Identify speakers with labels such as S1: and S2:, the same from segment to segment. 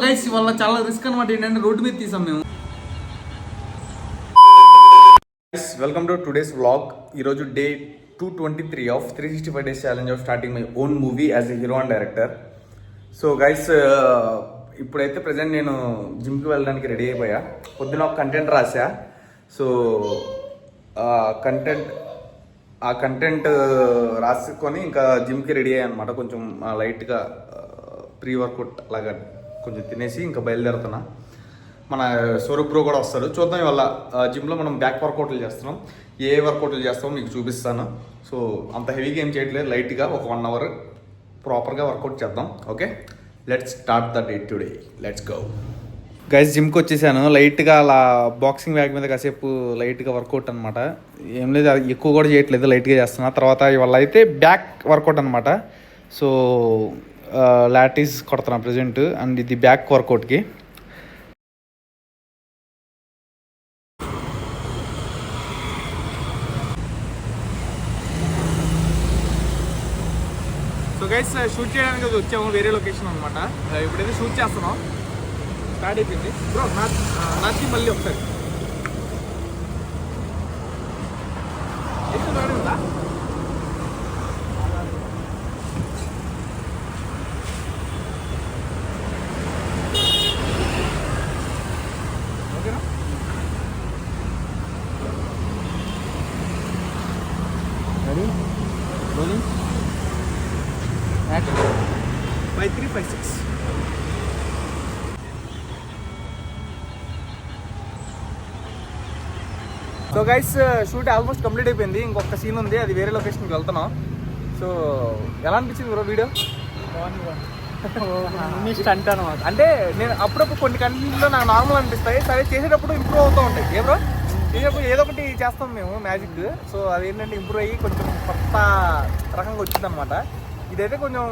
S1: Guys ఇవాళ చాలా risk అనమాట. ఏంటంటే రోడ్డు మీద తీసాం మేము. Welcome to today's vlog. ఈరోజు day 223 of 365 days challenge of starting my own movie as a hero and director. So guys ఇప్పుడైతే ప్రజెంట్ నేను జిమ్కి వెళ్ళడానికి రెడీ అయిపోయా. పొద్దున ఒక కంటెంట్ రాసా. సో ఆ కంటెంట్ రాసుకొని ఇంకా జిమ్కి రెడీ అయ్యా అనమాట. కొంచెం లైట్గా ప్రీ వర్కౌట్ లాగా కొంచెం తినేసి ఇంకా బయలుదేరుతున్నా. మన స్వరూప్ బ్రో కూడా వస్తాడు. చూద్దాం ఇవాళ జిమ్లో మనం బ్యాక్ వర్కౌట్లు చేస్తున్నాం. ఏ వర్కౌట్లు చేస్తామో మీకు చూపిస్తాను. సో అంత హెవీగా ఏం చేయట్లేదు, లైట్గా ఒక 1 అవర్ ప్రాపర్గా వర్కౌట్ చేద్దాం. Okay, let's start the day today. Let's go guys. జిమ్కి వచ్చేసాను. లైట్గా అలా బాక్సింగ్ బ్యాగ్ మీద కాసేపు లైట్గా వర్కౌట్ అనమాట. ఏం లేదు, ఎక్కువ కూడా చేయట్లేదు, లైట్గా చేస్తున్నా. తర్వాత ఇవాళ అయితే బ్యాక్ వర్కౌట్ అనమాట. సో లాటీస్ కొడుతున్నా ప్రజెంట్. అండ్ ఇది బ్యాక్ వర్కౌట్కి. సో గైస్ షూట్ చేయడానికి వచ్చాము, వేరే లొకేషన్ అనమాట. ఇప్పుడైతే షూట్ చేస్తున్నాం. స్టార్ట్ అయిపోయింది బ్రో. నాది మళ్ళీ ఒకసారి ఓకేనా? Ready, rolling, action. 5, 3, 5, 6. So guys shoot almost complete అయిపోయింది. ఇంకొక సీన్ ఉంది, అది వేరే లొకేషన్కి వెళ్తున్నాం. సో ఎలా అనిపించింది బ్రో వీడియో? స్టంట్ అనమాట. అంటే నేను అప్పుడప్పుడు కొన్ని కంటెంట్లో నాకు నార్మల్ అనిపిస్తాయి, సరే చేసేటప్పుడు ఇంప్రూవ్ అవుతూ ఉంటాయి. ఏ బ్రో చేసేటప్పుడు ఏదో ఒకటి చేస్తాం మేము మ్యాజిక్. సో అదేంటంటే ఇంప్రూవ్ అయ్యి కొంచెం కొత్త రకంగా వచ్చిందనమాట. ఇదైతే కొంచెం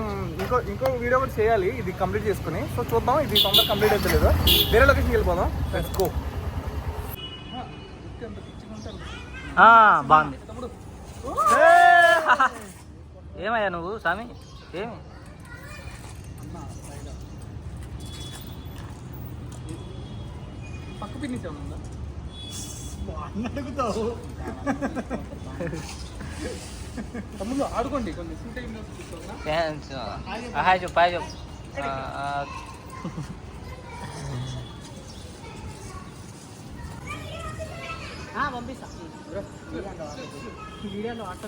S1: ఇంకో వీడియో కూడా చేయాలి, ఇది కంప్లీట్ చేసుకుని. సో చూద్దాం, ఇది తొందరగా కంప్లీట్ అయితే లేదు, వేరే లొకేషన్కి వెళ్ళిపోదాం. Let's go.
S2: బాగుంది. ఏమయ్యా నువ్వు స్వామి? ఏమి
S1: పక్క పిన్నిసే ఉందా
S3: అడుగుతావు?
S1: తమ్ముడు ఆడుకోండి కొంచెం.
S2: హాయ్ చెప్పు, హాయ్ చెప్పు. పంపిస్తా వీడియోలో ఆటో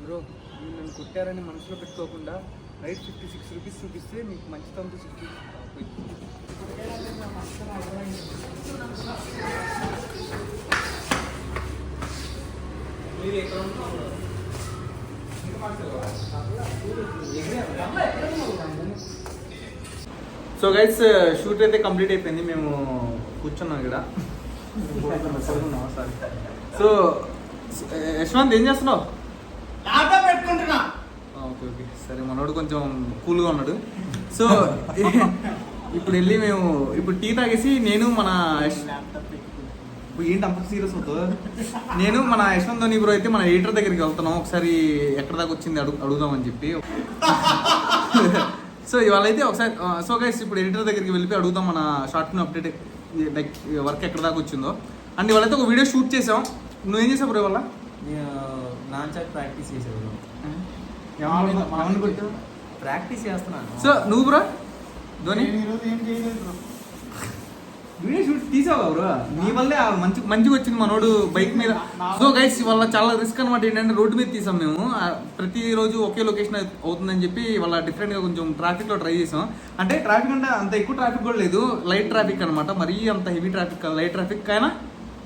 S1: బ్రో. మీరు నన్ను కొట్టారని మనసులో పెట్టుకోకుండా రైట్ 56 రూపీస్ చూపిస్తే మీకు మంచి తంతు 60. మీరు ఎక్కడ ఉంటారు? సో గైస్ షూట్ అయితే కంప్లీట్ అయిపోయింది. మేము కూర్చున్నాం ఇక్కడ. సో యశ్వంత్ ఏం చేస్తున్నావు?
S3: పెట్టుకుంటున్నా.
S1: ఓకే ఓకే సరే, మనోడు కొంచెం కూల్గా ఉన్నాడు. సో ఇప్పుడు వెళ్ళి మేము ఇప్పుడు టీ తాగేసి నేను మన ఏంటి అంత సీరియస్ అవుతుందో, నేను మన యశ్వంత్ ధోని బ్రో అయితే మన ఎడిటర్ దగ్గరికి వెళ్తున్నాం. ఒకసారి ఎక్కడ దాకా వచ్చింది అడుగుదామని చెప్పి. సో ఇవాళ అయితే ఒకసారి సో గైస్ ఇప్పుడు ఎడిటర్ దగ్గరికి వెళ్ళి అడుగుదాం మన short film update, like work ఎక్కడ దాకా వచ్చిందో. అండ్ ఇవాళైతే ఒక వీడియో షూట్ చేసాం. నువ్వేం చేసావు బ్రో ఇవాళ?
S2: నాన్ ప్రాక్టీస్ చేసావు? ప్రాక్టీస్ చేస్తున్నాను.
S1: సో నువ్వు బ్రో ధోని
S3: ఈరోజు ఏం చేయలేదు.
S1: వీడియో షూట్ తీసావు బ్రో, నీ వల్లే మంచిగా వచ్చింది మనోడు బైక్ మీద. సో గైస్ ఇవాళ చాలా రిస్క్ అనమాట. ఏంటంటే రోడ్డు మీద తీసాం మేము. ప్రతిరోజు ఒకే లొకేషన్ అవుతుందని చెప్పి ఇవాళ డిఫరెంట్గా కొంచెం ట్రాఫిక్లో ట్రై చేసాం. అంటే ట్రాఫిక్ అంటే అంత ఎక్కువ ట్రాఫిక్ కూడా లేదు, లైట్ ట్రాఫిక్ అనమాట. మరీ అంత హెవీ ట్రాఫిక్ కాదు, లైట్ ట్రాఫిక్. అయినా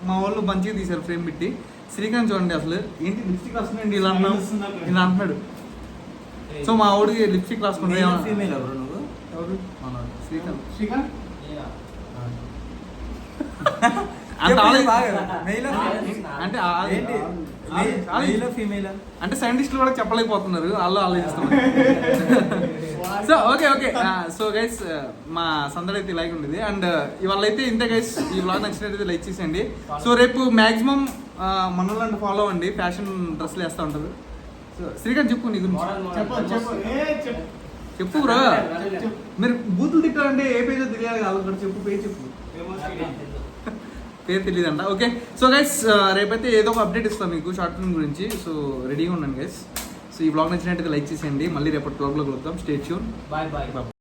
S1: మా వాళ్ళు మంచిగా తీశారు ఫ్రేమ్ పెట్టి. శ్రీకాంత్ చూడండి అసలు ఏంటి లిప్స్టిక్ రాస్తున్నాండి ఇలా అంటున్నాడు. సో మా వాడికి లిప్స్టిక్ రాసుకుంటే
S2: ఫీమేల్ ఎవరు నువ్వు?
S1: ఎవరు? శ్రీకాంత్.
S3: శ్రీకాంత్
S1: అంటే
S2: ఫీమేల్
S1: అంటే సైంటిస్టులు కూడా చెప్పలేకపోతున్నారు, వాళ్ళు ఆలోచిస్తున్నారు. సో ఓకే సో గైస్ మా సందడి అయితే ఇలాగే ఉండేది. అండ్ ఇవాళ అయితే ఇంతే గైస్. ఈ వ్లాగ్ నచ్చినట్టయితే లైక్ చేసేయండి. సో రేపు మ్యాక్సిమం మనోళ్ళంటే ఫాలో అవ్వండి, ఫ్యాషన్ డ్రెస్సులు వేస్తూ ఉంటారు. శ్రీకాంత్ చెప్పు నీ గురించి చెప్పు బ్రో. మీరు బూతులు తిట్టారంటే ఏ పేజో తెలియాలి కాదు, ఇక్కడ చెప్పు పేరు చెప్పు. పేరు తెలియదంట. ఓకే సో గైస్ రేపైతే ఏదో ఒక అప్డేట్ ఇస్తాను మీకు షార్ట్ ఫిల్మ్ గురించి. సో రెడీగా ఉన్నాను గైస్. సో ఈ బ్లాగ్ నచ్చినట్టుగా లైక్ చేసేయండి. మళ్ళీ రేపటి బ్లాగ్లో కలుద్దాం. Stay tune.
S2: Bye bye.